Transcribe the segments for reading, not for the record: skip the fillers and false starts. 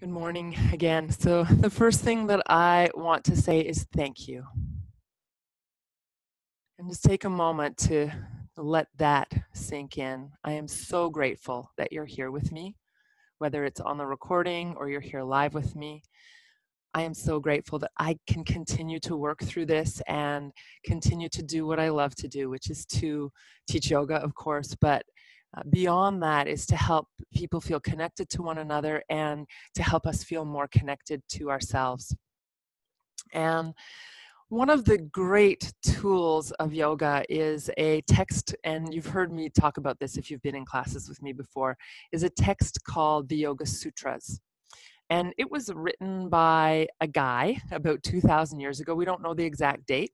Good morning again. So the first thing that I want to say is thank you. And just take a moment to let that sink in. I am so grateful that you're here with me, whether it's on the recording or you're here live with me. I am so grateful that I can continue to work through this and continue to do what I love to do, which is to teach yoga, of course, but beyond that is to help people feel connected to one another and to help us feel more connected to ourselves. And one of the great tools of yoga is a text, and you've heard me talk about this if you've been in classes with me before, is a text called the Yoga Sutras. And it was written by a guy about 2,000 years ago. We don't know the exact date.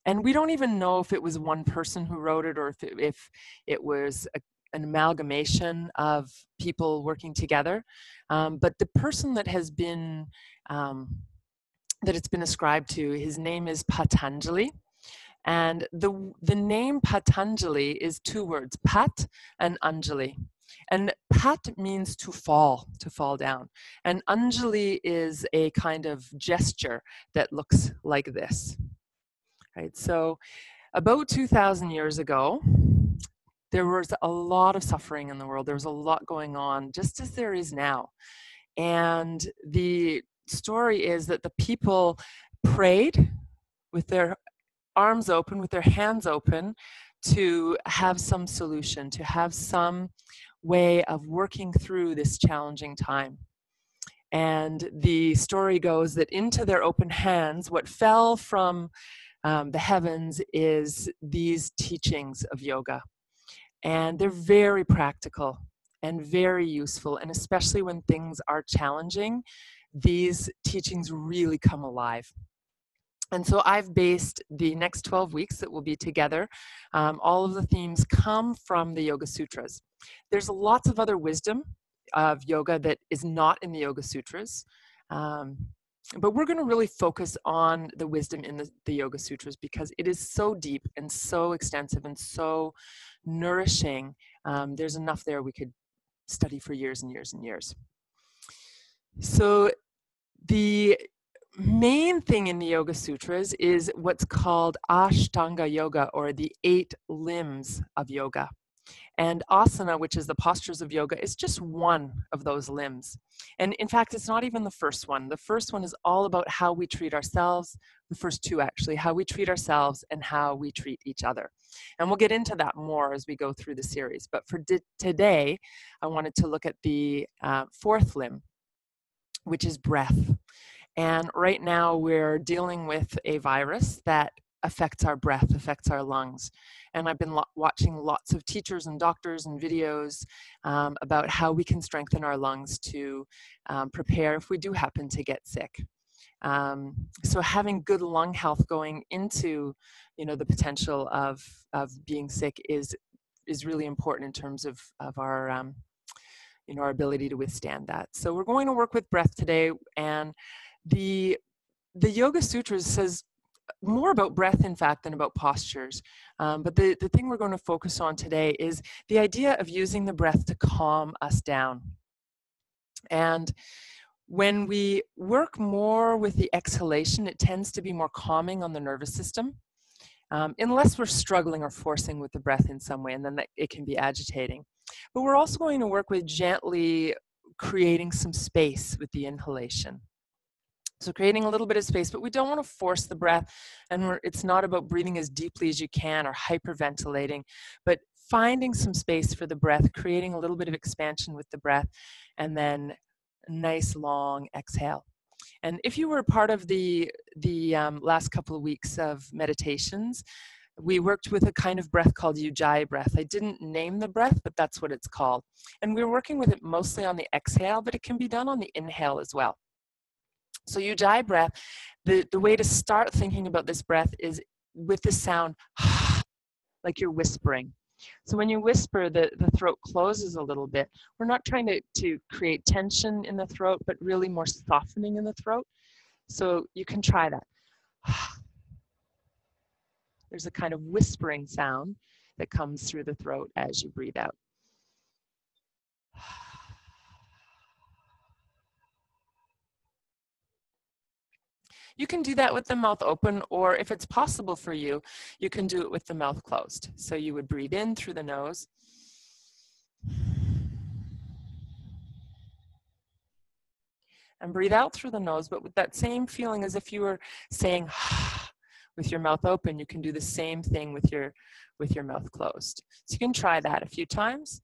And we don't even know if it was one person who wrote it or if it was an amalgamation of people working together. But the person that has been, that it's been ascribed to, his name is Patanjali. And the name Patanjali is two words, Pat and Anjali. And Pat means to fall down. And Anjali is a kind of gesture that looks like this. Right, so about 2,000 years ago, there was a lot of suffering in the world. There was a lot going on, just as there is now. And the story is that the people prayed with their arms open, with their hands open, to have some solution, to have some way of working through this challenging time. And the story goes that into their open hands, what fell from the heavens is these teachings of yoga. And they're very practical and very useful. And especially when things are challenging, these teachings really come alive. And so I've based the next 12 weeks that we'll be together. All of the themes come from the Yoga Sutras. There's lots of other wisdom of yoga that is not in the Yoga Sutras. But we're going to really focus on the wisdom in the Yoga Sutras because it is so deep and so extensive and so nourishing. There's enough there we could study for years and years and years. So the main thing in the Yoga Sutras is what's called Ashtanga Yoga, or the 8 limbs of yoga. And asana, which is the postures of yoga, is just one of those limbs. And in fact, it's not even the first one. The first one is all about how we treat ourselves. The first two, actually, how we treat ourselves and how we treat each other. And we'll get into that more as we go through the series. But for today, I wanted to look at the 4th limb, which is breath. And right now we're dealing with a virus that affects our breath, affects our lungs. And I've been watching lots of teachers and doctors and videos about how we can strengthen our lungs to prepare if we do happen to get sick. So having good lung health going into, the potential of being sick is really important in terms of our, our ability to withstand that. So we're going to work with breath today, and the Yoga Sutras says more about breath, in fact, than about postures. But the thing we're going to focus on today is the idea of using the breath to calm us down. And when we work more with the exhalation, it tends to be more calming on the nervous system, unless we're struggling or forcing with the breath in some way, and then it can be agitating. But we're also going to work with gently creating some space with the inhalation. So creating a little bit of space, but we don't want to force the breath, and it's not about breathing as deeply as you can or hyperventilating, but finding some space for the breath, creating a little bit of expansion with the breath, and then a nice long exhale. And if you were part of the last couple of weeks of meditations, we worked with a kind of breath called Ujjayi breath. I didn't name the breath, but that's what it's called. And we're working with it mostly on the exhale, but it can be done on the inhale as well. So Ujjayi breath, the way to start thinking about this breath is with the sound, like you're whispering. So when you whisper, the throat closes a little bit. We're not trying to create tension in the throat, but really more softening in the throat. So you can try that. There's a kind of whispering sound that comes through the throat as you breathe out. You can do that with the mouth open, or if it's possible for you, you can do it with the mouth closed. So you would breathe in through the nose. And breathe out through the nose, but with that same feeling as if you were saying with your mouth open. You can do the same thing with your mouth closed. So you can try that a few times.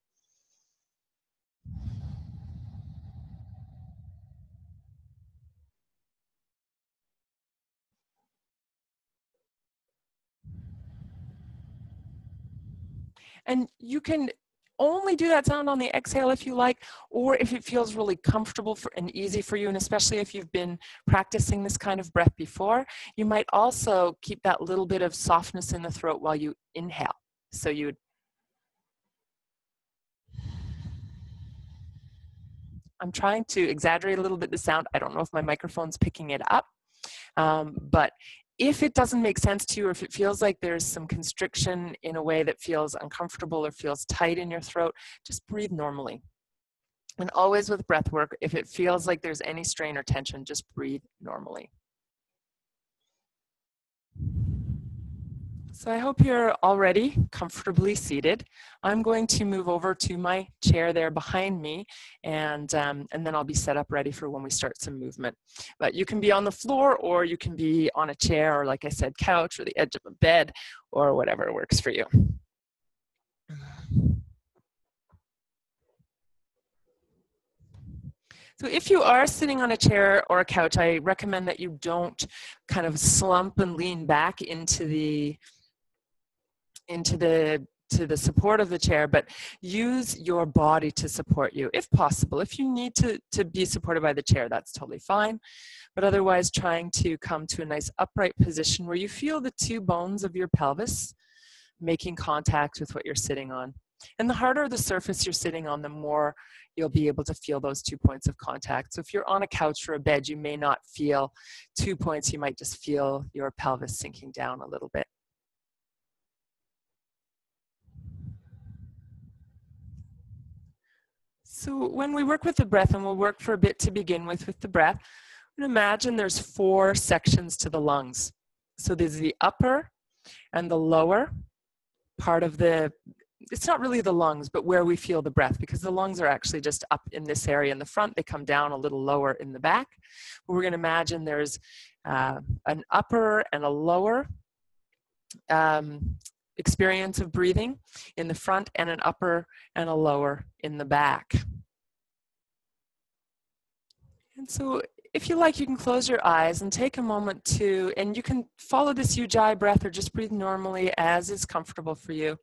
And you can only do that sound on the exhale if you like, or if it feels really comfortable and easy for you, and especially if you've been practicing this kind of breath before, you might also keep that little bit of softness in the throat while you inhale. So you I'm trying to exaggerate a little bit the sound. I don't know if my microphone's picking it up, but if it doesn't make sense to you, or if it feels like there's some constriction in a way that feels uncomfortable or feels tight in your throat, just breathe normally. And always with breath work, if it feels like there's any strain or tension, just breathe normally. So I hope you're already comfortably seated. I'm going to move over to my chair there behind me, and then I'll be set up ready for when we start some movement. But you can be on the floor, or you can be on a chair, or like I said, couch, or the edge of a bed, or whatever works for you. So if you are sitting on a chair or a couch, I recommend that you don't kind of slump and lean back into the support of the chair, but use your body to support you if possible. If you need to be supported by the chair, that's totally fine. But otherwise, trying to come to a nice upright position where you feel the two bones of your pelvis making contact with what you're sitting on. And the harder the surface you're sitting on, the more you'll be able to feel those 2 points of contact. So if you're on a couch or a bed, you may not feel 2 points. You might just feel your pelvis sinking down a little bit. So when we work with the breath, and we'll work for a bit to begin with the breath, imagine there's 4 sections to the lungs. So there's the upper and the lower part of it's not really the lungs, but where we feel the breath, because the lungs are actually just up in this area in the front. They come down a little lower in the back. But we're going to imagine there's an upper and a lower experience of breathing in the front, and an upper and a lower in the back. And so if you like, you can close your eyes and take a moment and you can follow this Ujjayi breath or just breathe normally as is comfortable for you.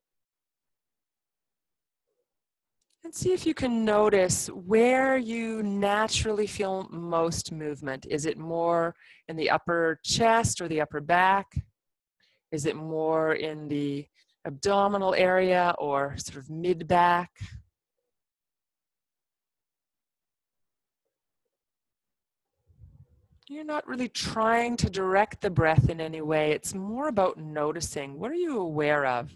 And see if you can notice where you naturally feel most movement. Is it more in the upper chest or the upper back? Is it more in the abdominal area or sort of mid-back? You're not really trying to direct the breath in any way. It's more about noticing. What are you aware of?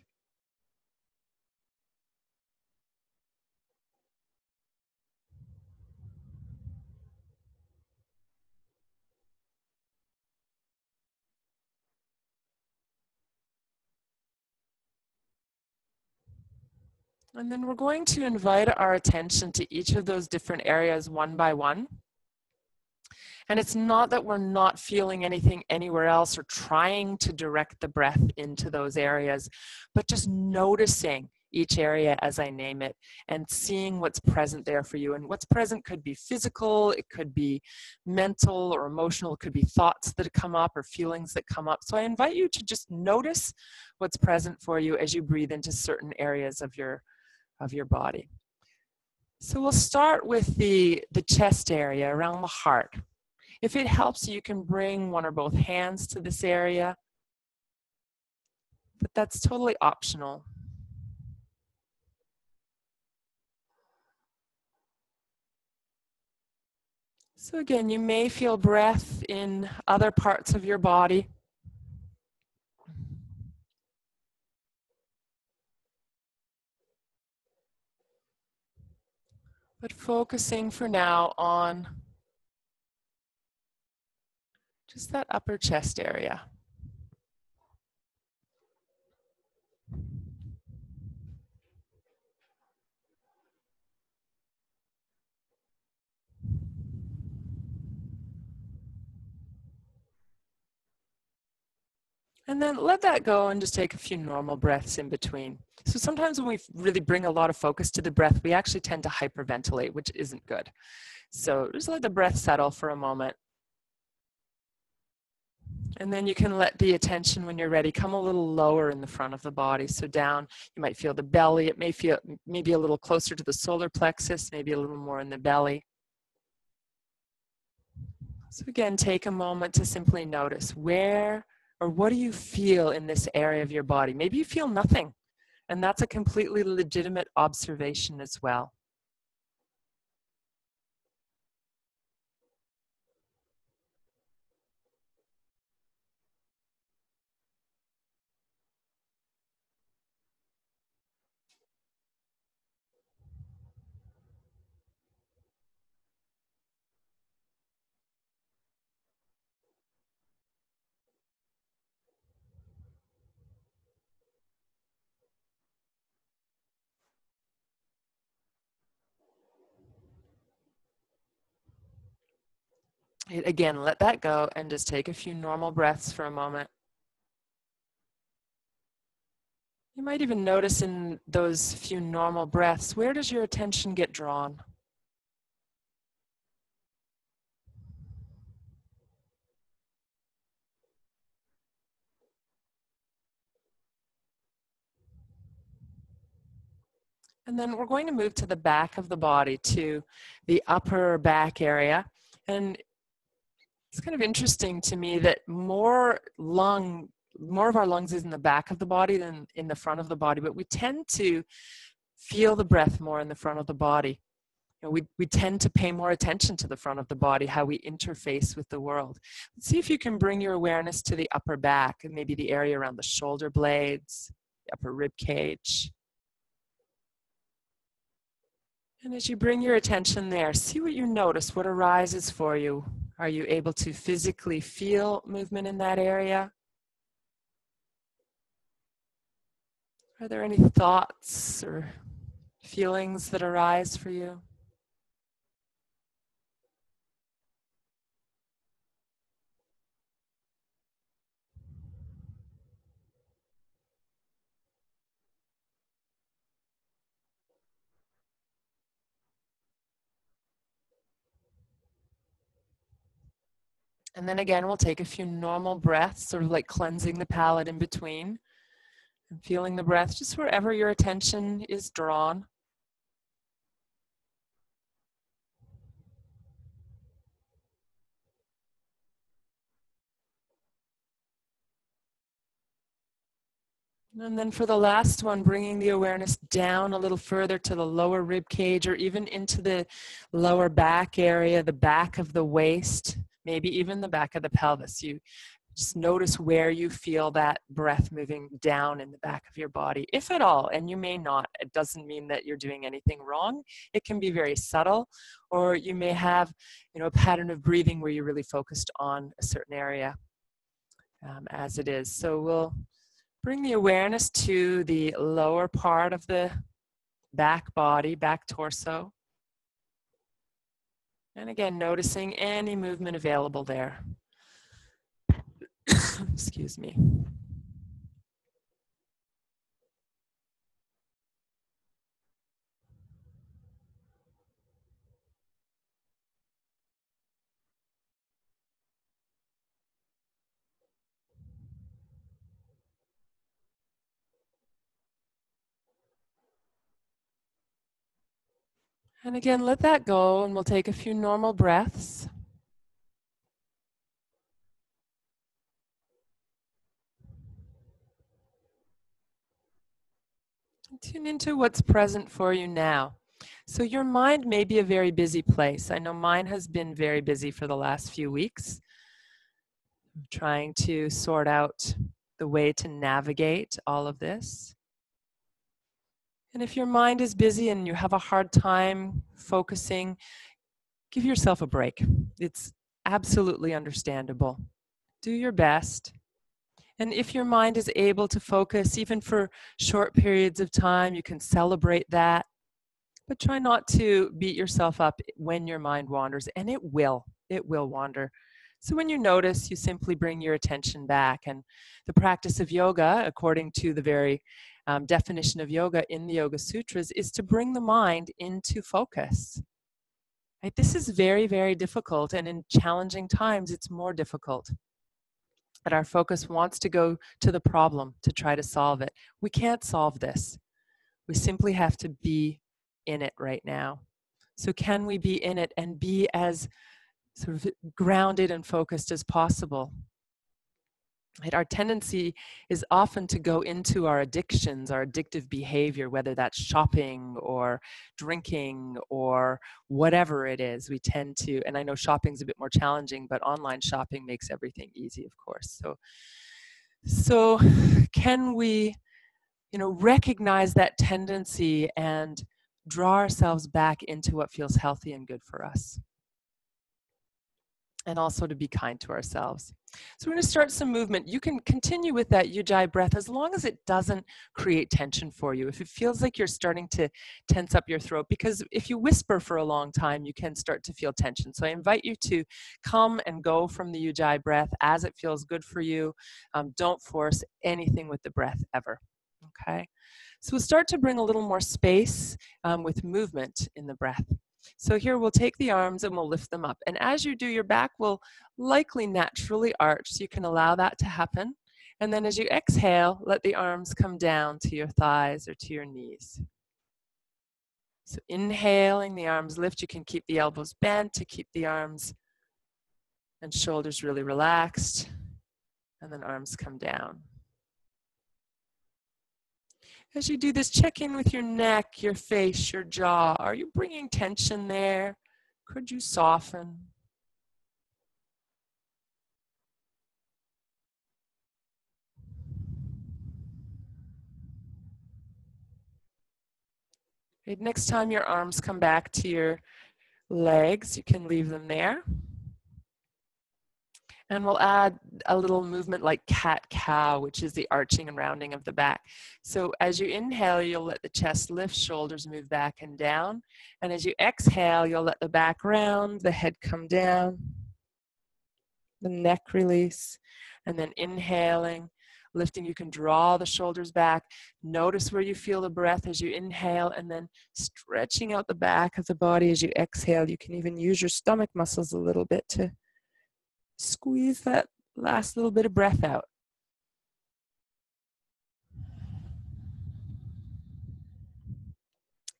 And then we're going to invite our attention to each of those different areas one by one. And it's not that we're not feeling anything anywhere else or trying to direct the breath into those areas, but just noticing each area as I name it and seeing what's present there for you. And what's present could be physical, it could be mental or emotional, it could be thoughts that come up or feelings that come up. So I invite you to just notice what's present for you as you breathe into certain areas of your body. So we'll start with the chest area around the heart. If it helps, you can bring one or both hands to this area, but that's totally optional. So again, you may feel breath in other parts of your body. But focusing for now on Just that upper chest area. And then let that go and just take a few normal breaths in between. So sometimes when we really bring a lot of focus to the breath, we actually tend to hyperventilate, which isn't good. So just let the breath settle for a moment. And then you can let the attention, when you're ready, come a little lower in the front of the body. So down, you might feel the belly. It may feel maybe a little closer to the solar plexus, maybe a little more in the belly. So again, take a moment to simply notice where or what do you feel in this area of your body. Maybe you feel nothing, and that's a completely legitimate observation as well. Again, let that go and just take a few normal breaths for a moment. You might even notice in those few normal breaths, where does your attention get drawn? And then we're going to move to the back of the body, to the upper back area. And it's kind of interesting to me that more of our lungs is in the back of the body than in the front of the body, but we tend to feel the breath more in the front of the body. You know, we tend to pay more attention to the front of the body, how we interface with the world. Let's see if you can bring your awareness to the upper back and maybe the area around the shoulder blades, the upper rib cage. And as you bring your attention there, see what you notice, what arises for you. Are you able to physically feel movement in that area? Are there any thoughts or feelings that arise for you? And then again, we'll take a few normal breaths, sort of like cleansing the palate in between, and feeling the breath just wherever your attention is drawn. And then for the last one, bringing the awareness down a little further to the lower rib cage, or even into the lower back area, the back of the waist, maybe even the back of the pelvis. You just notice where you feel that breath moving down in the back of your body, if at all. And you may not. It doesn't mean that you're doing anything wrong. It can be very subtle, or you may have, a pattern of breathing where you're really focused on a certain area as it is. So we'll bring the awareness to the lower part of the back body, back torso. And again, noticing any movement available there. Excuse me. And again, let that go, and we'll take a few normal breaths. Tune into what's present for you now. So your mind may be a very busy place. I know mine has been very busy for the last few weeks, trying to sort out the way to navigate all of this. And if your mind is busy and you have a hard time focusing, give yourself a break. It's absolutely understandable. Do your best. And if your mind is able to focus, even for short periods of time, you can celebrate that. But try not to beat yourself up when your mind wanders, and it will wander. So when you notice, you simply bring your attention back. And the practice of yoga, according to the very definition of yoga in the Yoga Sutras, is to bring the mind into focus. Right? This is very, very difficult, and in challenging times, it's more difficult. That our focus wants to go to the problem to try to solve it. We can't solve this. We simply have to be in it right now. So can we be in it and be as sort of grounded and focused as possible? Right? Our tendency is often to go into our addictions, our addictive behavior, whether that's shopping or drinking or whatever it is. We tend to, and I know shopping's a bit more challenging, but online shopping makes everything easy, of course. So can we, recognize that tendency and draw ourselves back into what feels healthy and good for us? And also to be kind to ourselves. So we're going to start some movement. You can continue with that Ujjayi breath as long as it doesn't create tension for you. If it feels like you're starting to tense up your throat, because if you whisper for a long time, you can start to feel tension. So I invite you to come and go from the Ujjayi breath as it feels good for you. Don't force anything with the breath ever. Okay? So we'll start to bring a little more space with movement in the breath. So here we'll take the arms and we'll lift them up. And as you do, your back will likely naturally arch, so you can allow that to happen. And then as you exhale, let the arms come down to your thighs or to your knees. So inhaling, the arms lift. You can keep the elbows bent to keep the arms and shoulders really relaxed. And then arms come down. As you do this, check in with your neck, your face, your jaw. Are you bringing tension there? Could you soften? Okay, next time your arms come back to your legs, you can leave them there. And we'll add a little movement like cat-cow, which is the arching and rounding of the back. So as you inhale, you'll let the chest lift, shoulders move back and down. And as you exhale, you'll let the back round, the head come down, the neck release, and then inhaling, lifting. You can draw the shoulders back. Notice where you feel the breath as you inhale, and then stretching out the back of the body as you exhale. You can even use your stomach muscles a little bit to squeeze that last little bit of breath out.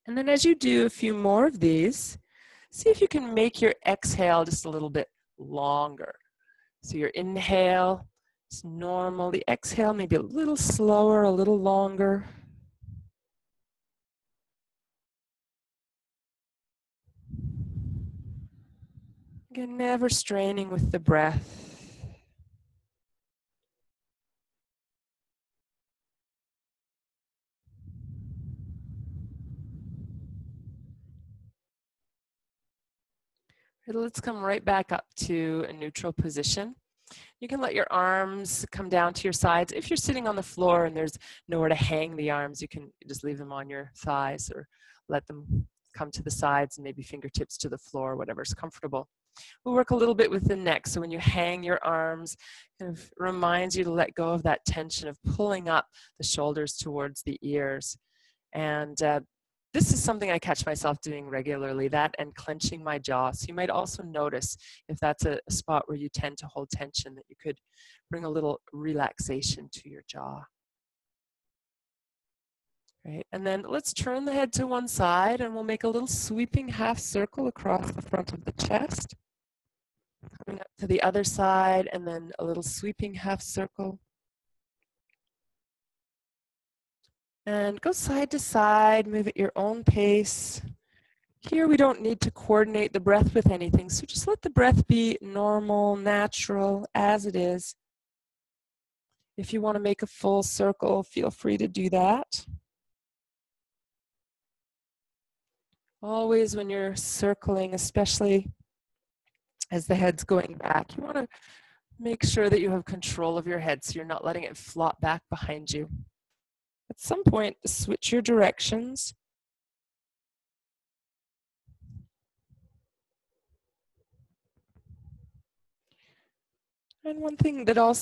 And then as you do a few more of these, see if you can make your exhale just a little bit longer. So your inhale is normal. The exhale maybe a little slower, a little longer. Again, never straining with the breath. Let's come right back up to a neutral position. You can let your arms come down to your sides. If you're sitting on the floor and there's nowhere to hang the arms, you can just leave them on your thighs or let them come to the sides and maybe fingertips to the floor, whatever's comfortable. We'll work a little bit with the neck. So when you hang your arms, it kind of reminds you to let go of that tension of pulling up the shoulders towards the ears. And this is something I catch myself doing regularly, that and clenching my jaw. So you might also notice if that's a spot where you tend to hold tension, that you could bring a little relaxation to your jaw. Right, and then let's turn the head to one side and we'll make a little sweeping half circle across the front of the chest. Coming up to the other side and then a little sweeping half circle. And go side to side, move at your own pace. Here we don't need to coordinate the breath with anything, so just let the breath be normal, natural, as it is. If you want to make a full circle, feel free to do that. Always when you're circling, especially as the head's going back, you want to Make sure that you have control of your head so you're not letting it flop back behind you. At some point, switch your directions. And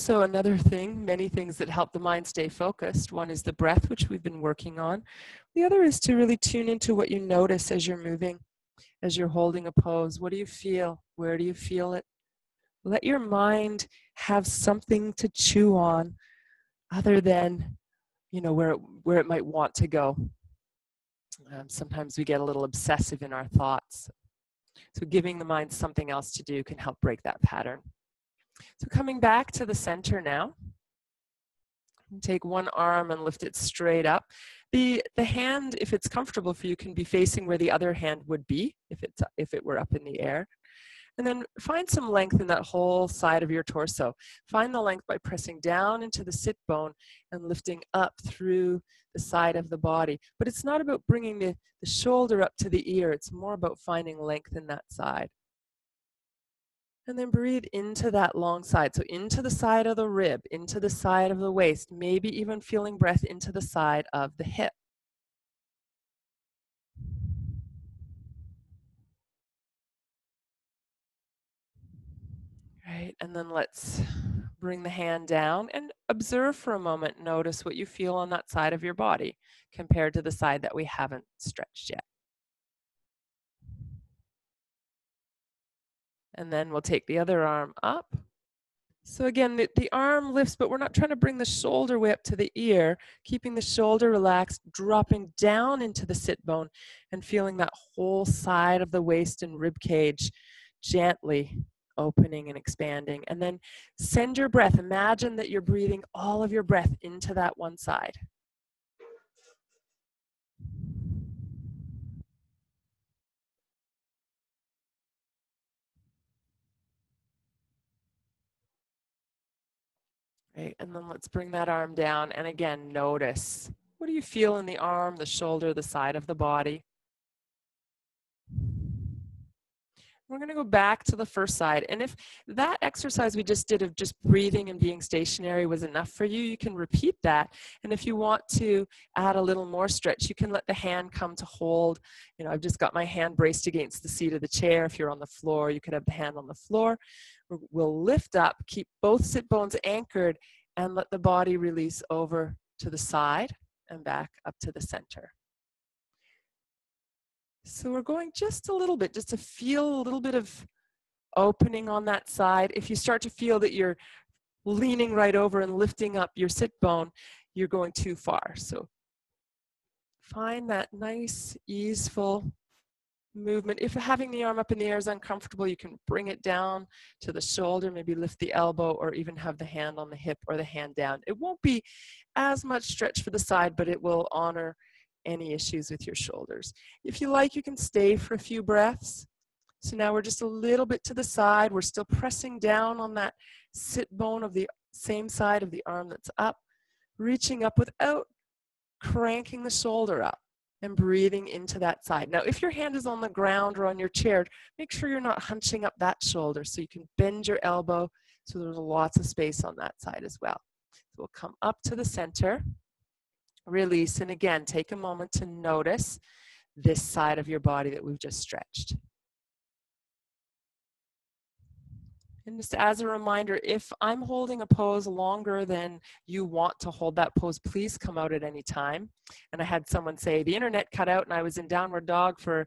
another thing, many things that help the mind stay focused. One is the breath, which we've been working on. The other is to really tune into what you notice as you're moving, as you're holding a pose. What do you feel? Where do you feel it? Let your mind have something to chew on other than, where it might want to go. Sometimes we get a little obsessive in our thoughts. So giving the mind something else to do can help break that pattern. So coming back to the center now, take one arm and lift it straight up. The hand, if it's comfortable for you, can be facing where the other hand would be if it were up in the air. And then find some length in that whole side of your torso. Find the length by pressing down into the sit bone and lifting up through the side of the body. But it's not about bringing the shoulder up to the ear. It's more about finding length in that side. And then breathe into that long side. So into the side of the rib, into the side of the waist, maybe even feeling breath into the side of the hip. Right, and then let's bring the hand down and observe for a moment. Notice what you feel on that side of your body compared to the side that we haven't stretched yet. And then we'll take the other arm up. So again, the arm lifts, but we're not trying to bring the shoulder way up to the ear, keeping the shoulder relaxed, dropping down into the sit bone and feeling that whole side of the waist and rib cage gently opening and expanding. And then send your breath. Imagine that you're breathing all of your breath into that one side. Right, and then let's bring that arm down. And again, notice, what do you feel in the arm, the shoulder, the side of the body? We're going to go back to the first side. And if that exercise we just did of just breathing and being stationary was enough for you, you can repeat that. And if you want to add a little more stretch, you can let the hand come to hold. I've just got my hand braced against the seat of the chair. If you're on the floor, you could have the hand on the floor. We'll lift up, keep both sit bones anchored, and let the body release over to the side and back up to the center. So we're going just a little bit, just to feel a little bit of opening on that side. If you start to feel that you're leaning right over and lifting up your sit bone, you're going too far. So find that nice, easeful movement. If having the arm up in the air is uncomfortable, you can bring it down to the shoulder, maybe lift the elbow, or even have the hand on the hip or the hand down. It won't be as much stretch for the side, but it will honor any issues with your shoulders. If you like, you can stay for a few breaths. So now we're just a little bit to the side. We're still pressing down on that sit bone of the same side of the arm that's up, reaching up without cranking the shoulder up and breathing into that side. Now, if your hand is on the ground or on your chair, make sure you're not hunching up that shoulder so you can bend your elbow so there's lots of space on that side as well. So we'll come up to the center. Release, and again, take a moment to notice this side of your body that we've just stretched. And just as a reminder, if I'm holding a pose longer than you want to hold that pose, please come out at any time. And I had someone say, the internet cut out and I was in downward dog for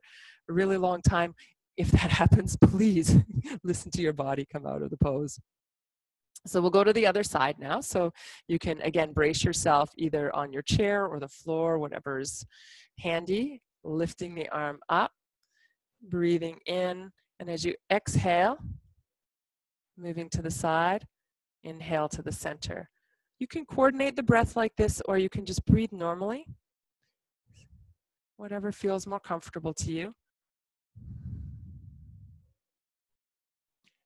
a really long time. If that happens, please listen to your body come out of the pose. So we'll go to the other side now. So you can, again, brace yourself either on your chair or the floor, whatever's handy, lifting the arm up, breathing in, and as you exhale, moving to the side, inhale to the center. You can coordinate the breath like this, or you can just breathe normally, whatever feels more comfortable to you.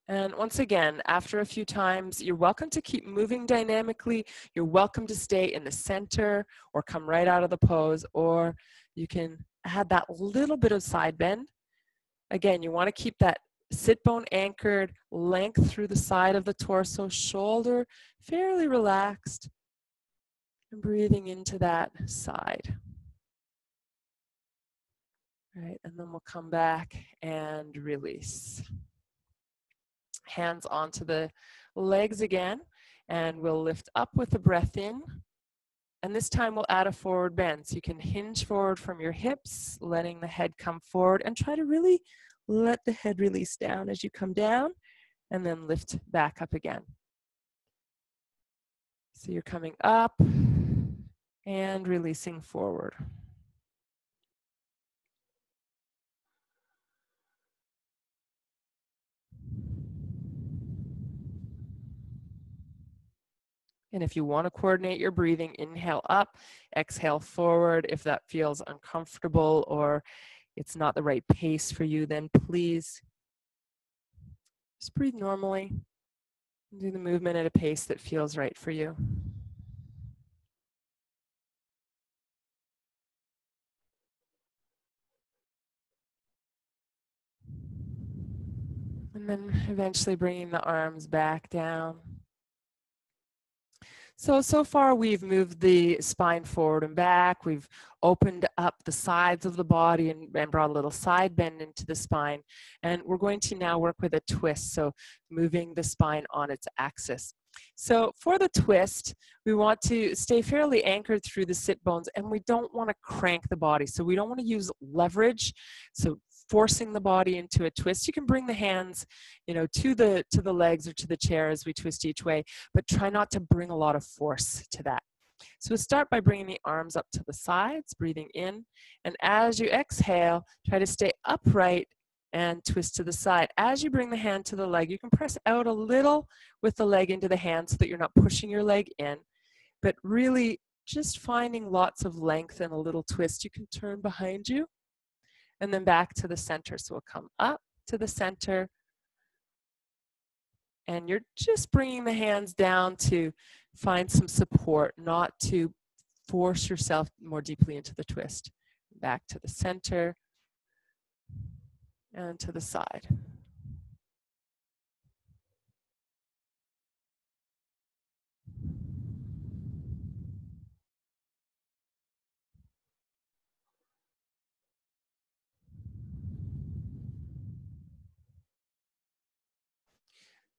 And once again, after a few times, you're welcome to keep moving dynamically. You're welcome to stay in the center or come right out of the pose, or you can add that little bit of side bend. Again, you want to keep that sit bone anchored, length through the side of the torso, shoulder fairly relaxed, and breathing into that side. All right, and then we'll come back and release. Hands onto the legs again, and we'll lift up with the breath in. And this time we'll add a forward bend. So you can hinge forward from your hips, letting the head come forward, and try to really let the head release down as you come down, and then lift back up again. So you're coming up and releasing forward. And if you want to coordinate your breathing, inhale up, exhale forward. If that feels uncomfortable or it's not the right pace for you, then please just breathe normally. Do the movement at a pace that feels right for you. And then eventually bringing the arms back down. So far we've moved the spine forward and back. We've opened up the sides of the body and brought a little side bend into the spine. And we're going to now work with a twist, so moving the spine on its axis. So for the twist, we want to stay fairly anchored through the sit bones, and we don't want to crank the body. So we don't want to use leverage, so forcing the body into a twist. You can bring the hands, to the legs or to the chair as we twist each way, but try not to bring a lot of force to that. So we'll start by bringing the arms up to the sides, breathing in, and as you exhale, try to stay upright and twist to the side. As you bring the hand to the leg, you can press out a little with the leg into the hand so that you're not pushing your leg in, but really just finding lots of length and a little twist. You can turn behind you and then back to the center. So we'll come up to the center, and you're just bringing the hands down to find some support, not to force yourself more deeply into the twist. Back to the center and to the side.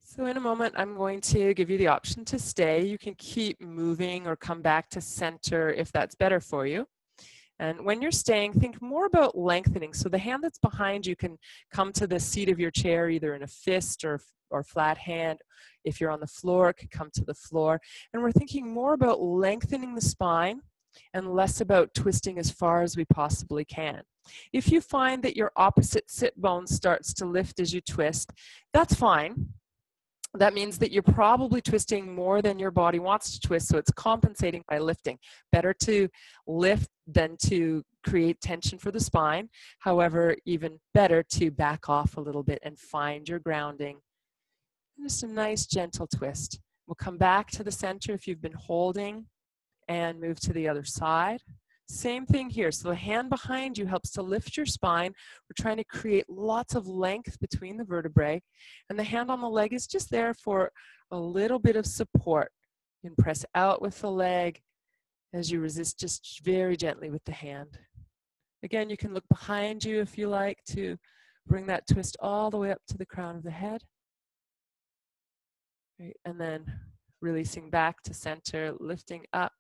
So in a moment, I'm going to give you the option to stay. You can keep moving or come back to center if that's better for you. And when you're staying, think more about lengthening. So the hand that's behind you can come to the seat of your chair, either in a fist or flat hand. If you're on the floor, it could come to the floor. And we're thinking more about lengthening the spine and less about twisting as far as we possibly can. If you find that your opposite sit bone starts to lift as you twist, that's fine. That means that you're probably twisting more than your body wants to twist, so it's compensating by lifting. Better to lift than to create tension for the spine. However, even better to back off a little bit and find your grounding. Just a nice gentle twist. We'll come back to the center if you've been holding and move to the other side. Same thing here. So the hand behind you helps to lift your spine. We're trying to create lots of length between the vertebrae. And the hand on the leg is just there for a little bit of support. You can press out with the leg as you resist just very gently with the hand. Again, you can look behind you if you like to bring that twist all the way up to the crown of the head. Right, and then releasing back to center, lifting up.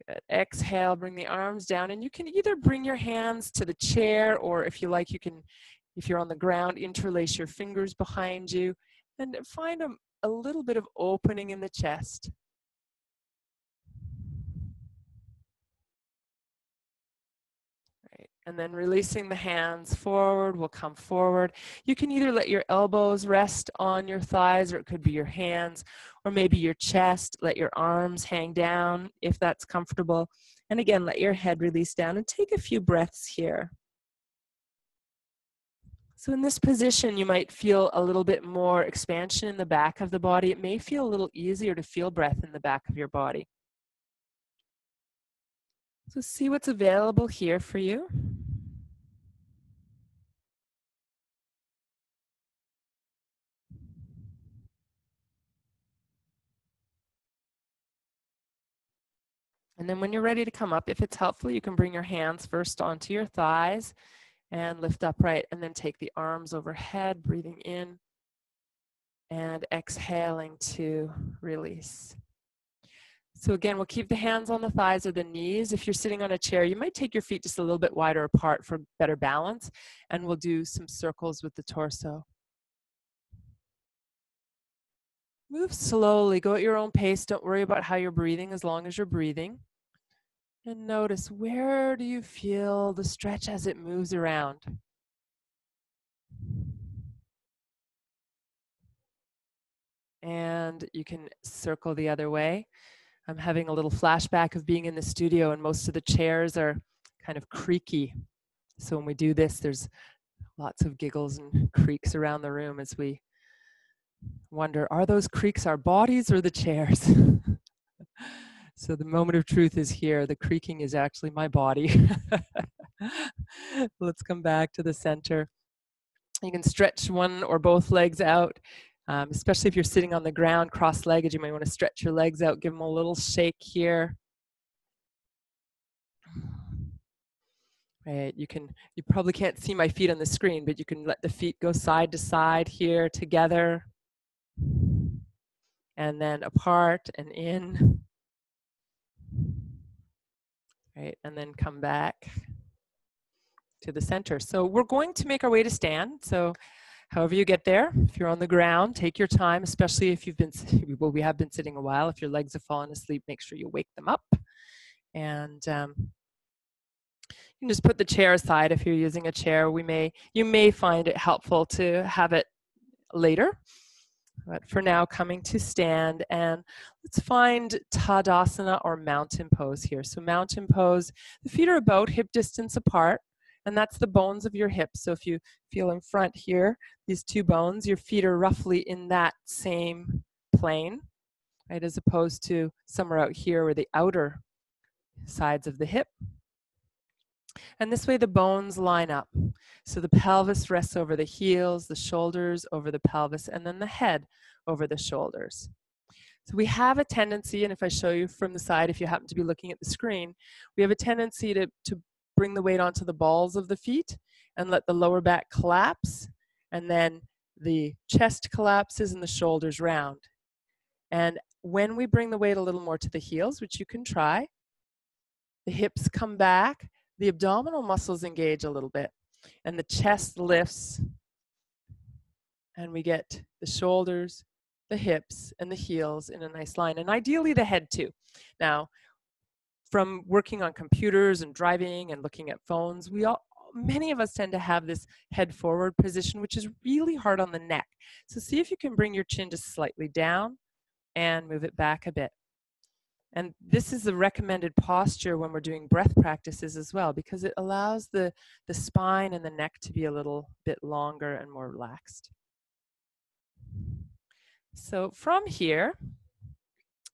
Good. Exhale, bring the arms down, and you can either bring your hands to the chair, or if you like, you can, if you're on the ground, interlace your fingers behind you and find a little bit of opening in the chest. Right. And then releasing the hands forward, we'll come forward. You can either let your elbows rest on your thighs, or it could be your hands, or maybe your chest. Let your arms hang down if that's comfortable. And again, let your head release down and take a few breaths here. So in this position, you might feel a little bit more expansion in the back of the body. It may feel a little easier to feel breath in the back of your body. So see what's available here for you. And then when you're ready to come up, if it's helpful, you can bring your hands first onto your thighs and lift upright, and then take the arms overhead, breathing in and exhaling to release. So again, we'll keep the hands on the thighs or the knees. If you're sitting on a chair, you might take your feet just a little bit wider apart for better balance, and we'll do some circles with the torso. Move slowly, go at your own pace. Don't worry about how you're breathing as long as you're breathing. And notice, where do you feel the stretch as it moves around? And you can circle the other way. I'm having a little flashback of being in the studio, and most of the chairs are kind of creaky. So when we do this, there's lots of giggles and creaks around the room as we wonder, are those creaks our bodies or the chairs? So the moment of truth is here. The creaking is actually my body. Let's come back to the center. You can stretch one or both legs out, especially if you're sitting on the ground cross-legged. You might want to stretch your legs out, give them a little shake here. Right, you probably can't see my feet on the screen, but you can let the feet go side to side here together, and then apart and in. Right, and then come back to the center. So we're going to make our way to stand. So however you get there, if you're on the ground, take your time, especially if you've been, well, we have been sitting a while. If your legs have fallen asleep, make sure you wake them up. And you can just put the chair aside if you're using a chair. You may find it helpful to have it later. But for now, coming to stand, and let's find Tadasana or mountain pose here. So mountain pose, the feet are about hip distance apart, and that's the bones of your hips. So if you feel in front here, these two bones, your feet are roughly in that same plane, right, as opposed to somewhere out here where the outer sides of the hip. And this way the bones line up. So the pelvis rests over the heels, the shoulders over the pelvis, and then the head over the shoulders. So we have a tendency, and if I show you from the side, if you happen to be looking at the screen, we have a tendency to bring the weight onto the balls of the feet and let the lower back collapse, and then the chest collapses and the shoulders round. And when we bring the weight a little more to the heels, which you can try, the hips come back, the abdominal muscles engage a little bit, and the chest lifts, and we get the shoulders, the hips, and the heels in a nice line, and ideally the head too. Now, from working on computers and driving and looking at phones, many of us tend to have this head forward position, which is really hard on the neck. So see if you can bring your chin just slightly down and move it back a bit. And this is the recommended posture when we're doing breath practices as well, because it allows the spine and the neck to be a little bit longer and more relaxed. So from here,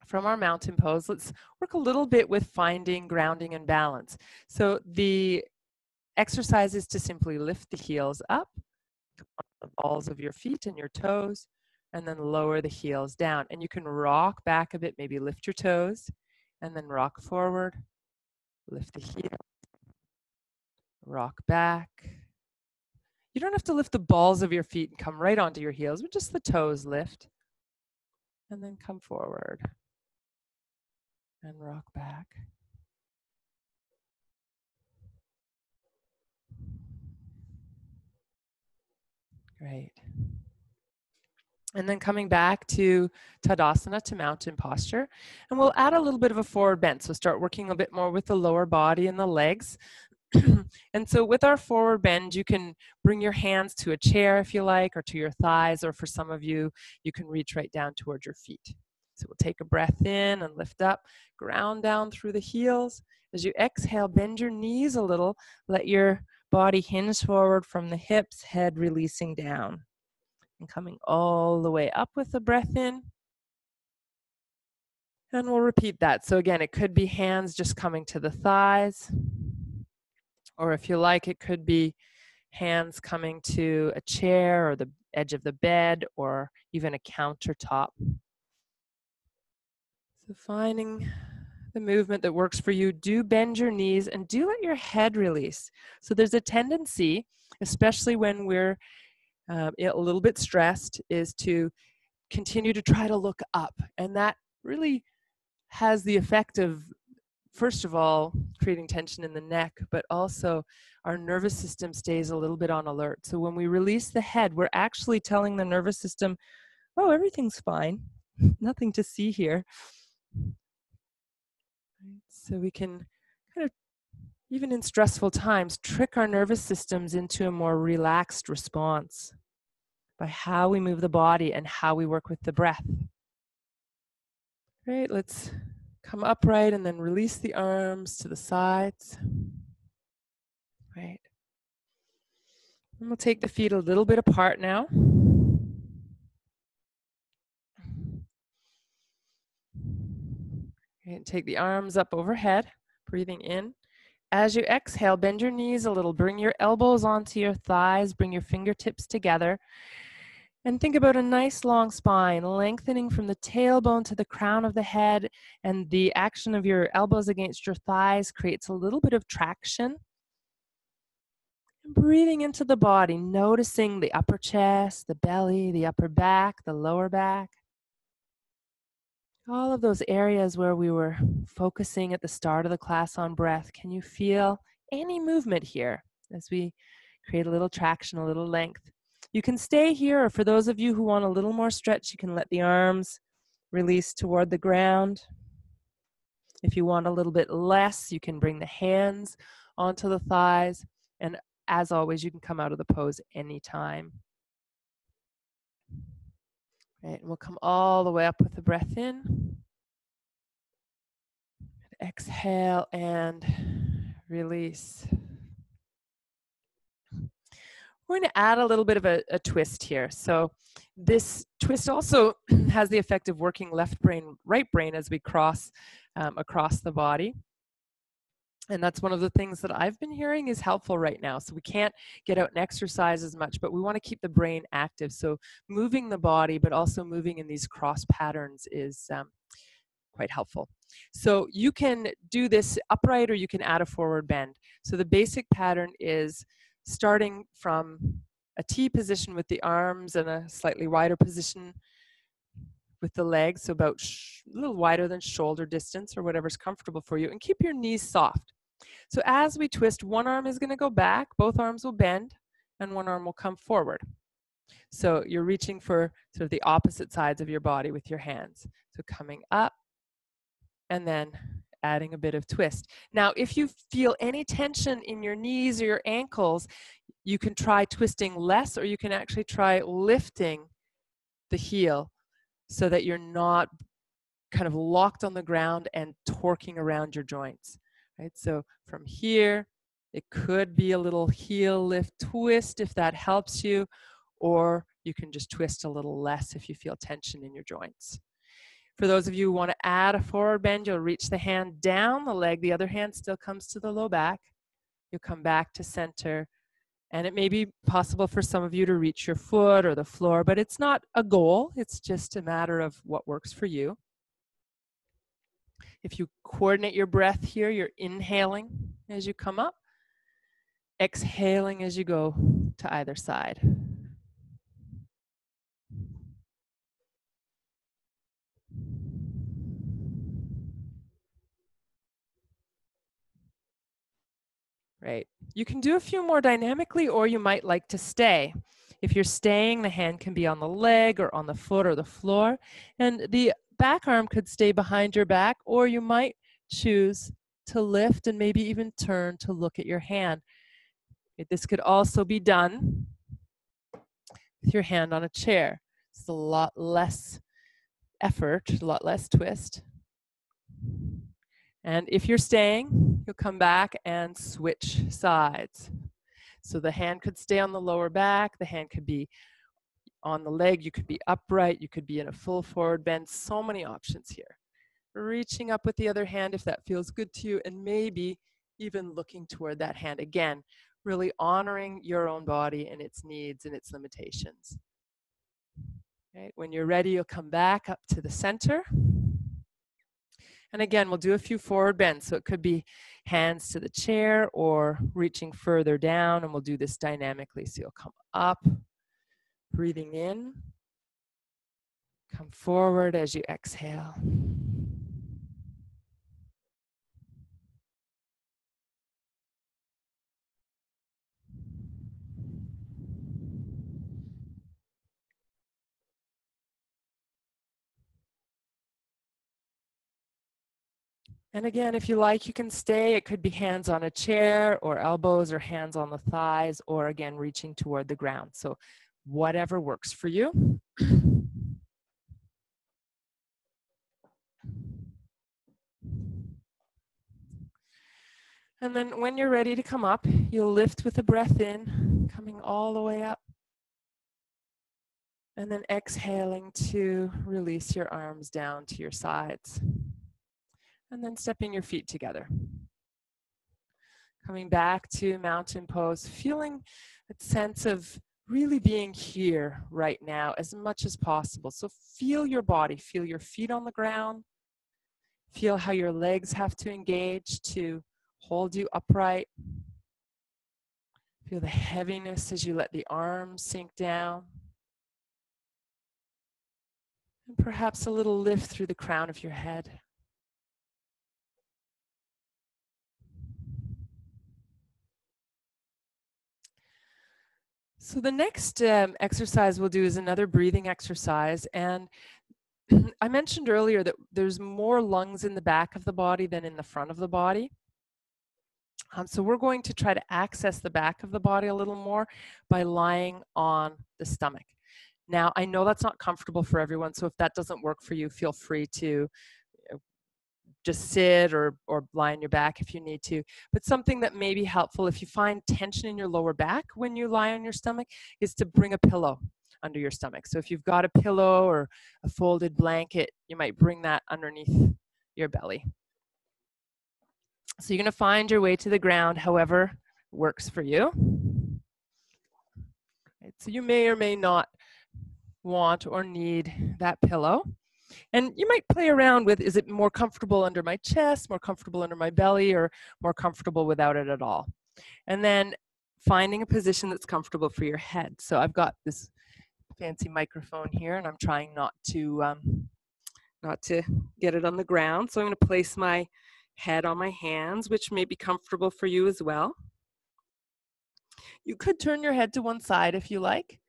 from our mountain pose, let's work a little bit with finding grounding and balance. So the exercise is to simply lift the heels up, the balls of your feet and your toes, and then lower the heels down. And you can rock back a bit, maybe lift your toes, and then rock forward, lift the heel, rock back. You don't have to lift the balls of your feet and come right onto your heels, but just the toes lift, and then come forward and rock back. Great. And then coming back to Tadasana, to mountain posture. And we'll add a little bit of a forward bend. So start working a bit more with the lower body and the legs. And so with our forward bend, you can bring your hands to a chair if you like, or to your thighs, or for some of you, you can reach right down towards your feet. So we'll take a breath in and lift up, ground down through the heels. As you exhale, bend your knees a little, let your body hinge forward from the hips, head releasing down. And coming all the way up with the breath in. And we'll repeat that. So again, it could be hands just coming to the thighs. Or if you like, it could be hands coming to a chair or the edge of the bed or even a countertop. So finding the movement that works for you. Do bend your knees and do let your head release. So there's a tendency, especially when we're a little bit stressed, is to continue to try to look up. And that really has the effect of, first of all, creating tension in the neck, but also our nervous system stays a little bit on alert. So when we release the head, we're actually telling the nervous system, oh, everything's fine. Nothing to see here. So we can kind of, even in stressful times, trick our nervous systems into a more relaxed response by how we move the body and how we work with the breath. Great, let's come upright and then release the arms to the sides. Right. And we'll take the feet a little bit apart now. And take the arms up overhead, breathing in. As you exhale, bend your knees a little. Bring your elbows onto your thighs. Bring your fingertips together. And think about a nice long spine, lengthening from the tailbone to the crown of the head. And the action of your elbows against your thighs creates a little bit of traction. And breathing into the body, noticing the upper chest, the belly, the upper back, the lower back. All of those areas where we were focusing at the start of the class on breath. Can you feel any movement here as we create a little traction, a little length? You can stay here, or for those of you who want a little more stretch, you can let the arms release toward the ground. If you want a little bit less, you can bring the hands onto the thighs. And as always, you can come out of the pose anytime. Right, and we'll come all the way up with the breath in. Exhale and release. We're going to add a little bit of a twist here. So this twist also has the effect of working left brain, right brain as we cross across the body. And that's one of the things that I've been hearing is helpful right now. So we can't get out and exercise as much, but we want to keep the brain active. So moving the body, but also moving in these cross patterns is quite helpful. So you can do this upright or you can add a forward bend. So the basic pattern is starting from a T position with the arms and a slightly wider position with the legs, so about a little wider than shoulder distance or whatever's comfortable for you, and keep your knees soft. So as we twist, one arm is going to go back, both arms will bend, and one arm will come forward. So you're reaching for sort of the opposite sides of your body with your hands. So coming up, and then adding a bit of twist. Now, if you feel any tension in your knees or your ankles, you can try twisting less, or you can actually try lifting the heel so that you're not kind of locked on the ground and torquing around your joints. Right? So from here, it could be a little heel lift twist if that helps you, or you can just twist a little less if you feel tension in your joints. For those of you who want to add a forward bend, you'll reach the hand down the leg. The other hand still comes to the low back. You'll come back to center. And it may be possible for some of you to reach your foot or the floor, but it's not a goal. It's just a matter of what works for you. If you coordinate your breath here, you're inhaling as you come up, exhaling as you go to either side. Right. You can do a few more dynamically, or you might like to stay. If you're staying, the hand can be on the leg or on the foot or the floor. And the back arm could stay behind your back, or you might choose to lift and maybe even turn to look at your hand. This could also be done with your hand on a chair. It's a lot less effort, a lot less twist. And if you're staying, you'll come back and switch sides. So the hand could stay on the lower back, the hand could be on the leg, you could be upright, you could be in a full forward bend. So many options here. Reaching up with the other hand if that feels good to you, and maybe even looking toward that hand again, really honoring your own body and its needs and its limitations. Right? When you're ready, you'll come back up to the center. And again, we'll do a few forward bends. So it could be hands to the chair or reaching further down, and we'll do this dynamically. So you'll come up, breathing in, come forward as you exhale. And again, if you like, you can stay. It could be hands on a chair or elbows or hands on the thighs, or again, reaching toward the ground. So whatever works for you. And then when you're ready to come up, you'll lift with a breath in, coming all the way up. And then exhaling to release your arms down to your sides. And then stepping your feet together. Coming back to mountain pose, feeling that sense of really being here right now as much as possible. So feel your body, feel your feet on the ground. Feel how your legs have to engage to hold you upright. Feel the heaviness as you let the arms sink down. And perhaps a little lift through the crown of your head. So the next exercise we'll do is another breathing exercise. And I mentioned earlier that there's more lungs in the back of the body than in the front of the body. So we're going to try to access the back of the body a little more by lying on the stomach. Now, I know that's not comfortable for everyone, so if that doesn't work for you, feel free to just sit or lie on your back if you need to. But something that may be helpful if you find tension in your lower back when you lie on your stomach is to bring a pillow under your stomach. So if you've got a pillow or a folded blanket, you might bring that underneath your belly. So you're going to find your way to the ground however works for you. Right, so you may or may not want or need that pillow. And you might play around with, is it more comfortable under my chest, more comfortable under my belly, or more comfortable without it at all? And then finding a position that's comfortable for your head. So I've got this fancy microphone here, and I'm trying not to get it on the ground. So I'm going to place my head on my hands, which may be comfortable for you as well. You could turn your head to one side if you like,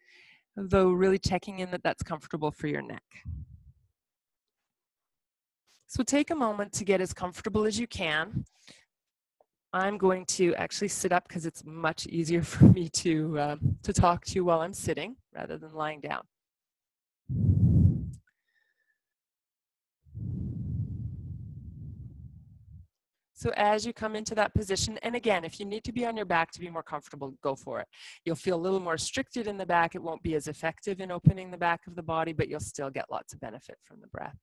though really checking in that that's comfortable for your neck. So take a moment to get as comfortable as you can. I'm going to actually sit up because it's much easier for me to talk to you while I'm sitting rather than lying down. So as you come into that position, and again, if you need to be on your back to be more comfortable, go for it. You'll feel a little more restricted in the back. It won't be as effective in opening the back of the body, but you'll still get lots of benefit from the breath.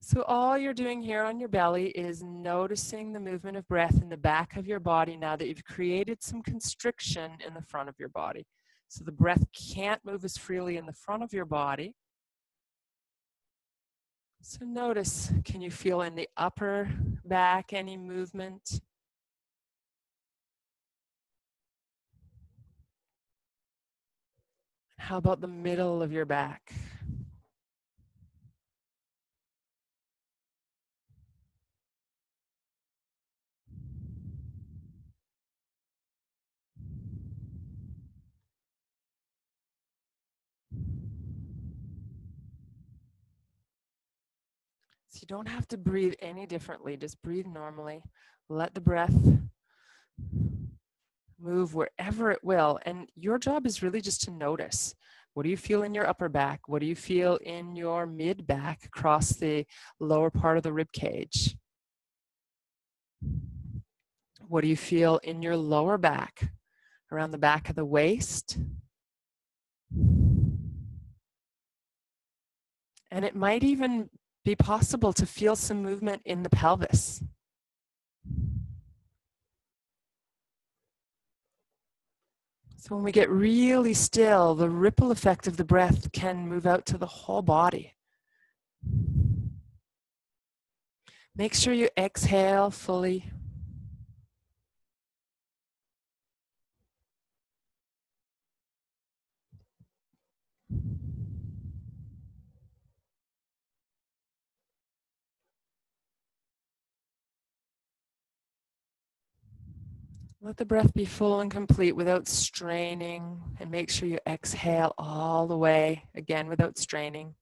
So all you're doing here on your belly is noticing the movement of breath in the back of your body now that you've created some constriction in the front of your body. So the breath can't move as freely in the front of your body. So notice, can you feel in the upper back any movement? How about the middle of your back? So you don't have to breathe any differently, just breathe normally. Let the breath move wherever it will. And your job is really just to notice. What do you feel in your upper back? What do you feel in your mid back across the lower part of the rib cage? What do you feel in your lower back, around the back of the waist? And it might even be possible to feel some movement in the pelvis. So when we get really still, the ripple effect of the breath can move out to the whole body. Make sure you exhale fully. Let the breath be full and complete without straining, and make sure you exhale all the way, again, without straining.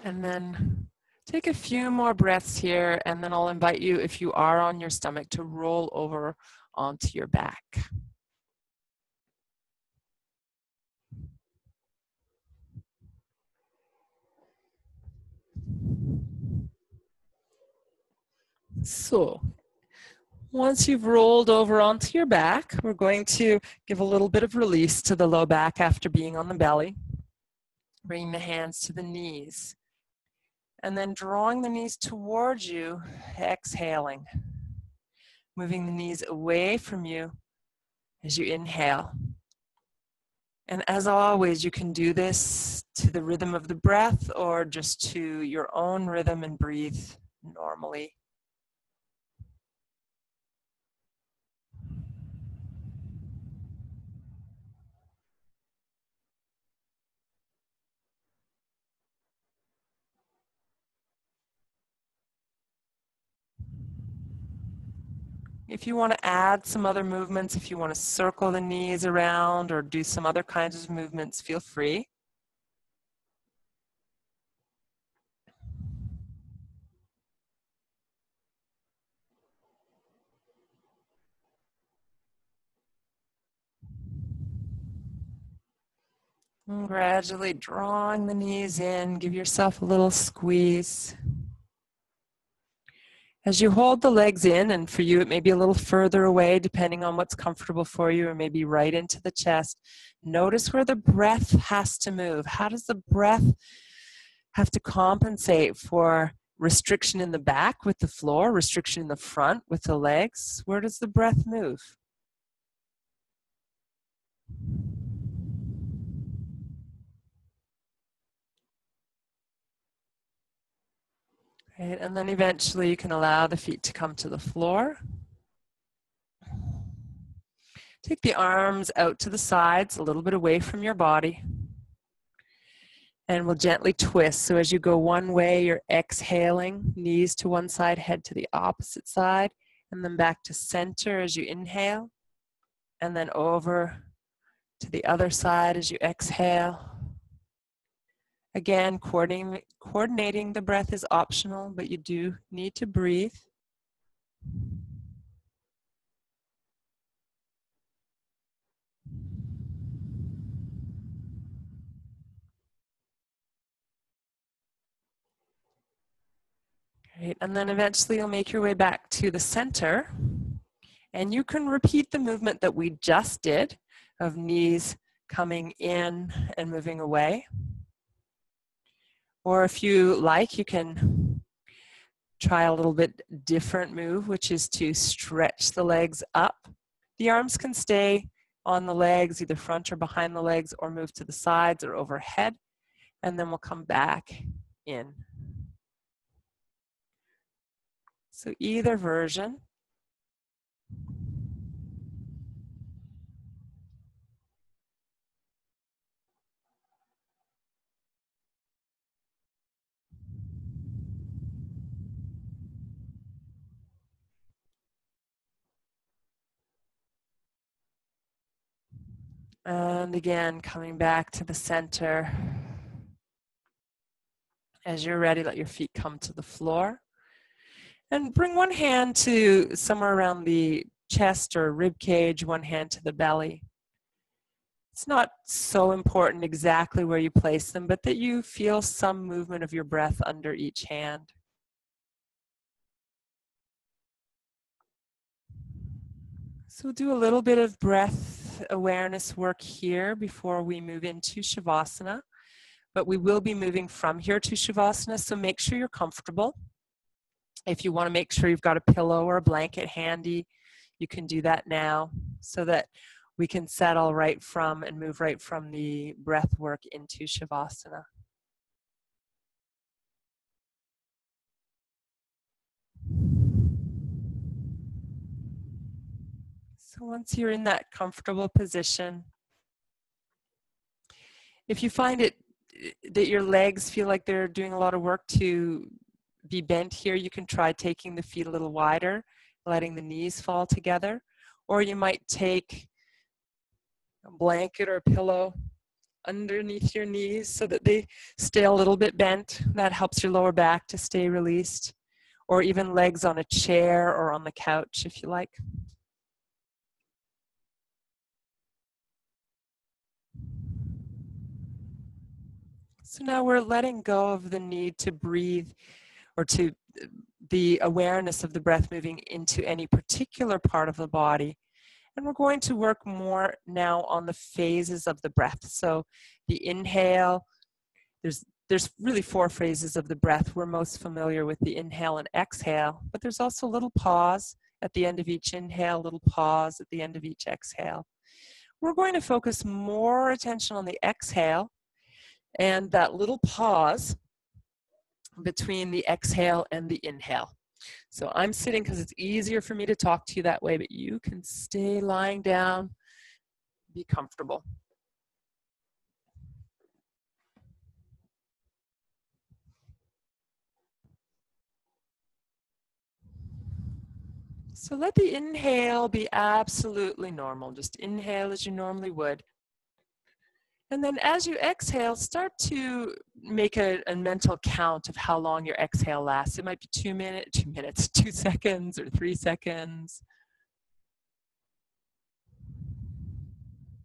And then take a few more breaths here, and then I'll invite you, if you are on your stomach, to roll over onto your back. So, once you've rolled over onto your back, we're going to give a little bit of release to the low back after being on the belly. Bring the hands to the knees. And then drawing the knees towards you, exhaling. Moving the knees away from you as you inhale. And as always, you can do this to the rhythm of the breath or just to your own rhythm and breathe normally. If you want to add some other movements, if you want to circle the knees around or do some other kinds of movements, feel free. And gradually drawing the knees in, give yourself a little squeeze. As you hold the legs in, and for you it may be a little further away depending on what's comfortable for you, or maybe right into the chest, notice where the breath has to move. How does the breath have to compensate for restriction in the back with the floor, restriction in the front with the legs? Where does the breath move? Right, and then eventually you can allow the feet to come to the floor. Take the arms out to the sides, a little bit away from your body. And we'll gently twist. So as you go one way, you're exhaling, knees to one side, head to the opposite side, and then back to center as you inhale, and then over to the other side as you exhale. Again, coordinating the breath is optional, but you do need to breathe. Great. And then eventually you'll make your way back to the center, and you can repeat the movement that we just did of knees coming in and moving away. Or if you like, you can try a little bit different move, which is to stretch the legs up. The arms can stay on the legs, either front or behind the legs, or move to the sides or overhead, and then we'll come back in. So either version. And again, coming back to the center. As you're ready, let your feet come to the floor. And bring one hand to somewhere around the chest or rib cage, one hand to the belly. It's not so important exactly where you place them, but that you feel some movement of your breath under each hand. So we'll do a little bit of breath awareness work here before we move into Shavasana. But we will be moving from here to Shavasana, so make sure you're comfortable. If you want to make sure you've got a pillow or a blanket handy, you can do that now, so that we can settle right from and move right from the breath work into Shavasana. So once you're in that comfortable position, if you find it that your legs feel like they're doing a lot of work to be bent here, you can try taking the feet a little wider, letting the knees fall together, or you might take a blanket or a pillow underneath your knees so that they stay a little bit bent. That helps your lower back to stay released, or even legs on a chair or on the couch if you like. So now we're letting go of the need to breathe or to the awareness of the breath moving into any particular part of the body. And we're going to work more now on the phases of the breath. So the inhale, there's really 4 phases of the breath. We're most familiar with the inhale and exhale, but there's also a little pause at the end of each inhale, little pause at the end of each exhale. We're going to focus more attention on the exhale and that little pause between the exhale and the inhale. So I'm sitting because it's easier for me to talk to you that way, but you can stay lying down, be comfortable. So let the inhale be absolutely normal. Just inhale as you normally would. And then as you exhale, start to make a mental count of how long your exhale lasts. It might be 2 minutes, 2 seconds, or 3 seconds.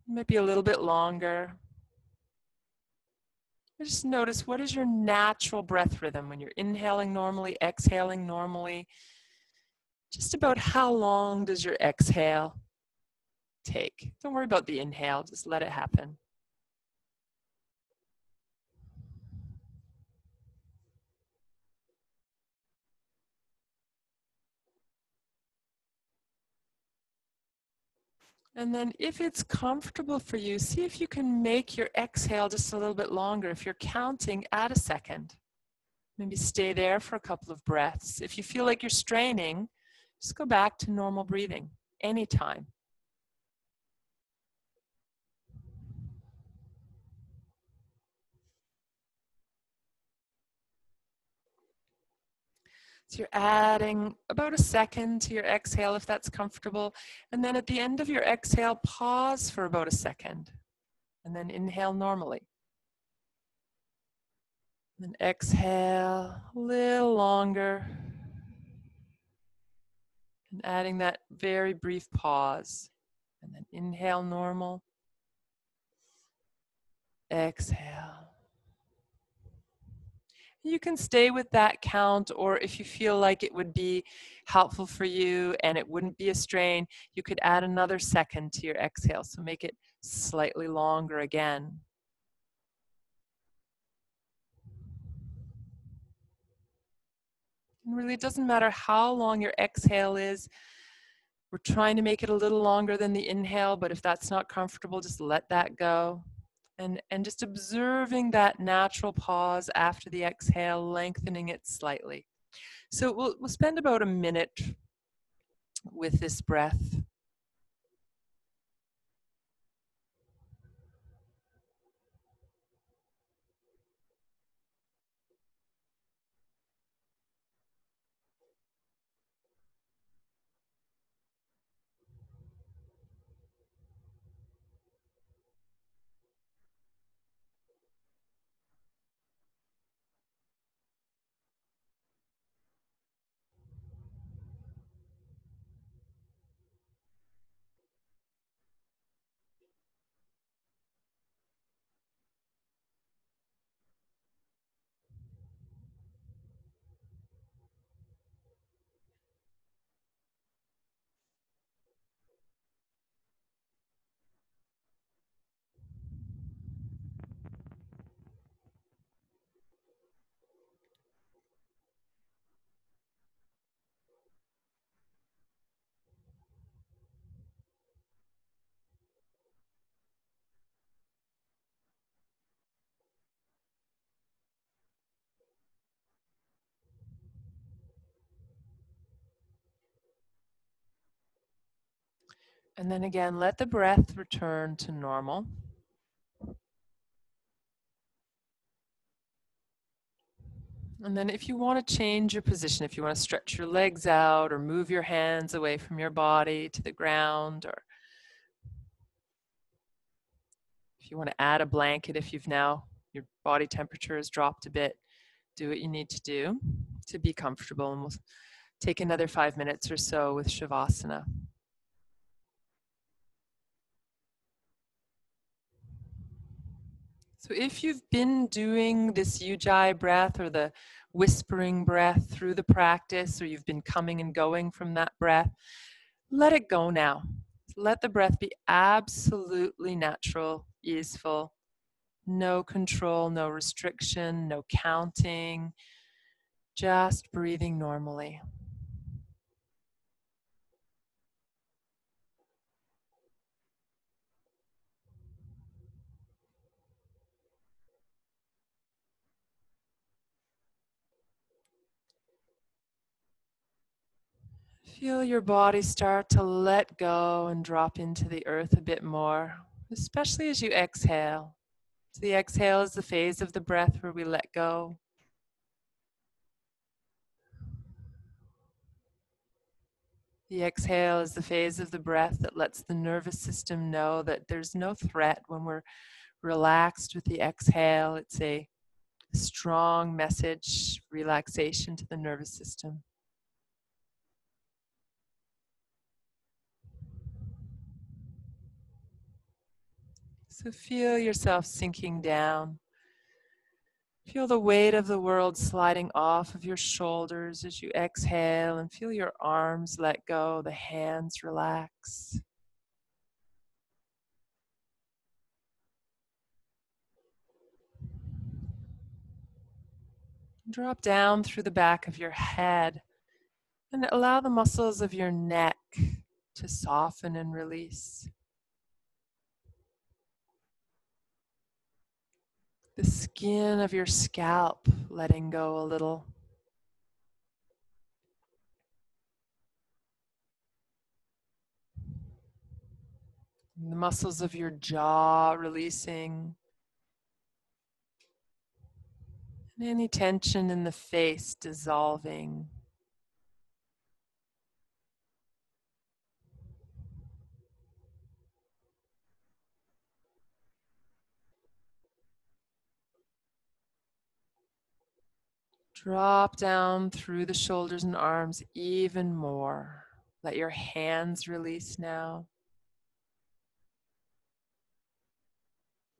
It might be a little bit longer. Just notice, what is your natural breath rhythm when you're inhaling normally, exhaling normally? Just about how long does your exhale take? Don't worry about the inhale, just let it happen. And then if it's comfortable for you, see if you can make your exhale just a little bit longer. If you're counting, add a second. Maybe stay there for a couple of breaths. If you feel like you're straining, just go back to normal breathing anytime. So you're adding about a second to your exhale if that's comfortable. And then at the end of your exhale, pause for about a second. And then inhale normally. And then exhale a little longer. And adding that very brief pause. And then inhale normal. Exhale. You can stay with that count, or if you feel like it would be helpful for you and it wouldn't be a strain, you could add another second to your exhale. So make it slightly longer again. And really, it doesn't matter how long your exhale is. We're trying to make it a little longer than the inhale, but if that's not comfortable, just let that go. And just observing that natural pause after the exhale, lengthening it slightly. So we'll spend about a minute with this breath. And then again, let the breath return to normal. And then if you want to change your position, if you want to stretch your legs out or move your hands away from your body to the ground, or if you want to add a blanket, if your body temperature has dropped a bit, do what you need to do to be comfortable. And we'll take another 5 minutes or so with Shavasana. So if you've been doing this Ujjayi breath or the whispering breath through the practice, or you've been coming and going from that breath, let it go now. Let the breath be absolutely natural, easeful, no control, no restriction, no counting, just breathing normally. Feel your body start to let go and drop into the earth a bit more, especially as you exhale. So the exhale is the phase of the breath where we let go. The exhale is the phase of the breath that lets the nervous system know that there's no threat. When we're relaxed with the exhale, it's a strong message, relaxation to the nervous system. So feel yourself sinking down. Feel the weight of the world sliding off of your shoulders as you exhale, and feel your arms let go, the hands relax. Drop down through the back of your head and allow the muscles of your neck to soften and release. The skin of your scalp letting go a little. The muscles of your jaw releasing. And any tension in the face dissolving. Drop down through the shoulders and arms even more. Let your hands release now.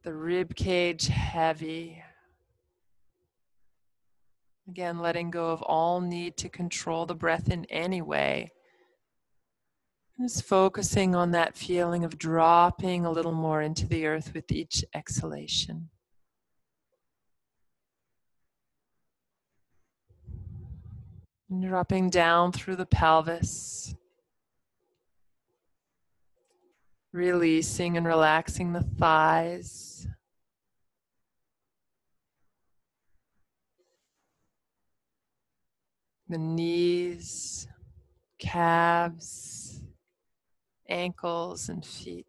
The rib cage heavy. Again, letting go of all need to control the breath in any way. Just focusing on that feeling of dropping a little more into the earth with each exhalation. And dropping down through the pelvis. Releasing and relaxing the thighs. The knees, calves, ankles, and feet.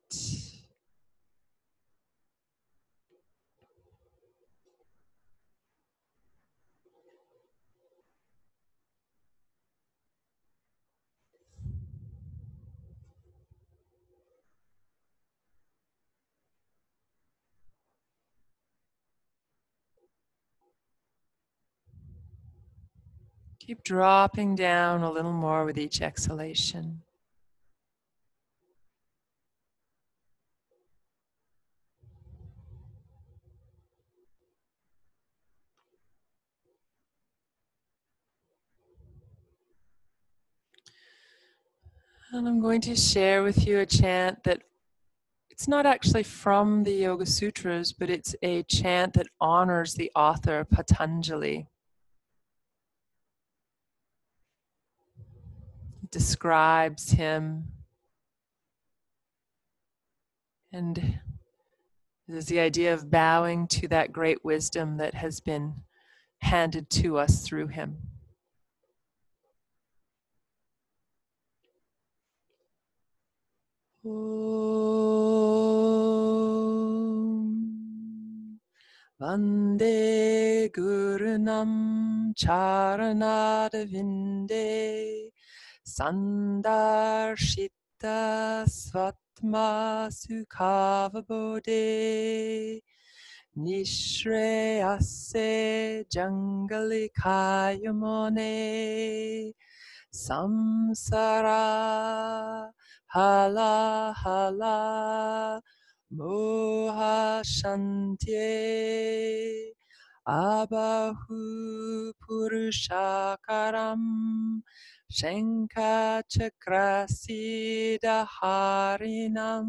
Keep dropping down a little more with each exhalation. And I'm going to share with you a chant that it's not actually from the Yoga Sutras, but it's a chant that honors the author Patanjali. It describes him, and there's the idea of bowing to that great wisdom that has been handed to us through him. Om Vande Gurunam Charanadavinde Sandarshita Svatma Sukhavabode Nishreyase Jangalikayamone Samsara Hala Hala Moha Shanti Abahu Purushakaram Shanka Chakrasida Harinam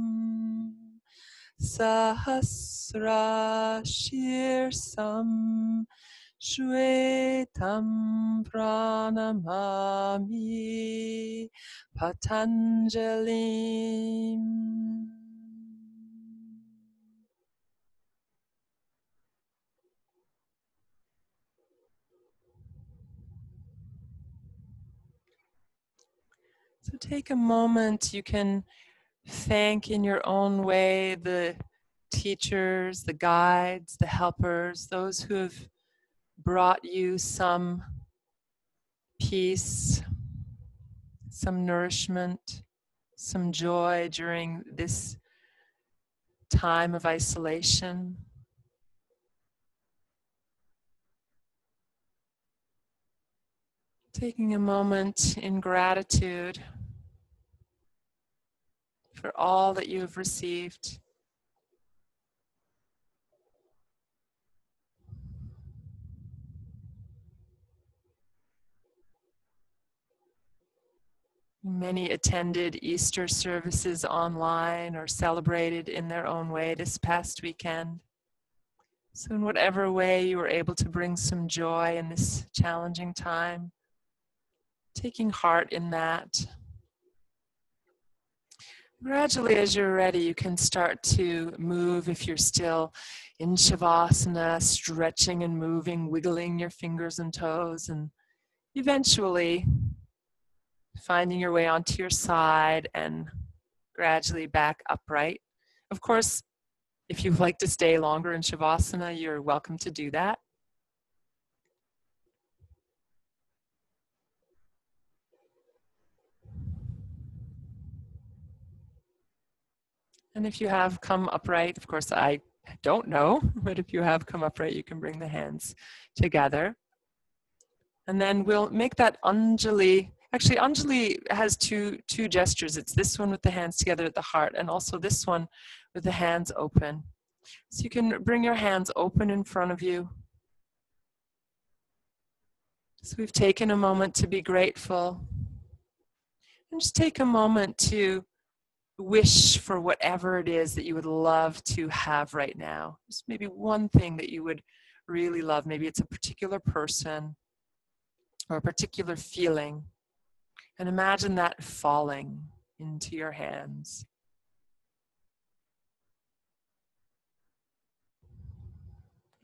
Sahasra Shirsam Shwetam Pranamami Patanjalim. So take a moment. You can thank in your own way the teachers, the guides, the helpers, those who have brought you some peace, some nourishment, some joy during this time of isolation. Taking a moment in gratitude for all that you have received. Many attended Easter services online or celebrated in their own way this past weekend. So in whatever way you were able to bring some joy in this challenging time, taking heart in that. Gradually, as you're ready, you can start to move if you're still in Shavasana, stretching and moving, wiggling your fingers and toes, and eventually finding your way onto your side and gradually back upright. Of course, if you'd like to stay longer in Shavasana, you're welcome to do that. And if you have come upright, of course, I don't know, but if you have come upright, you can bring the hands together. And then we'll make that Anjali. Actually, Anjali has two gestures. It's this one with the hands together at the heart, and also this one with the hands open. So you can bring your hands open in front of you. So we've taken a moment to be grateful. And just take a moment to wish for whatever it is that you would love to have right now. Just maybe one thing that you would really love. Maybe it's a particular person or a particular feeling. And imagine that falling into your hands.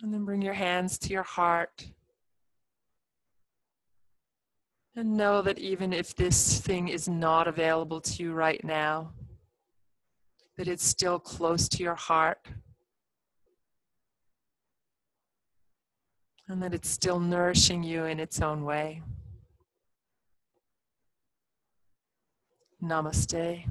And then bring your hands to your heart. And know that even if this thing is not available to you right now, that it's still close to your heart. And that it's still nourishing you in its own way. Namaste.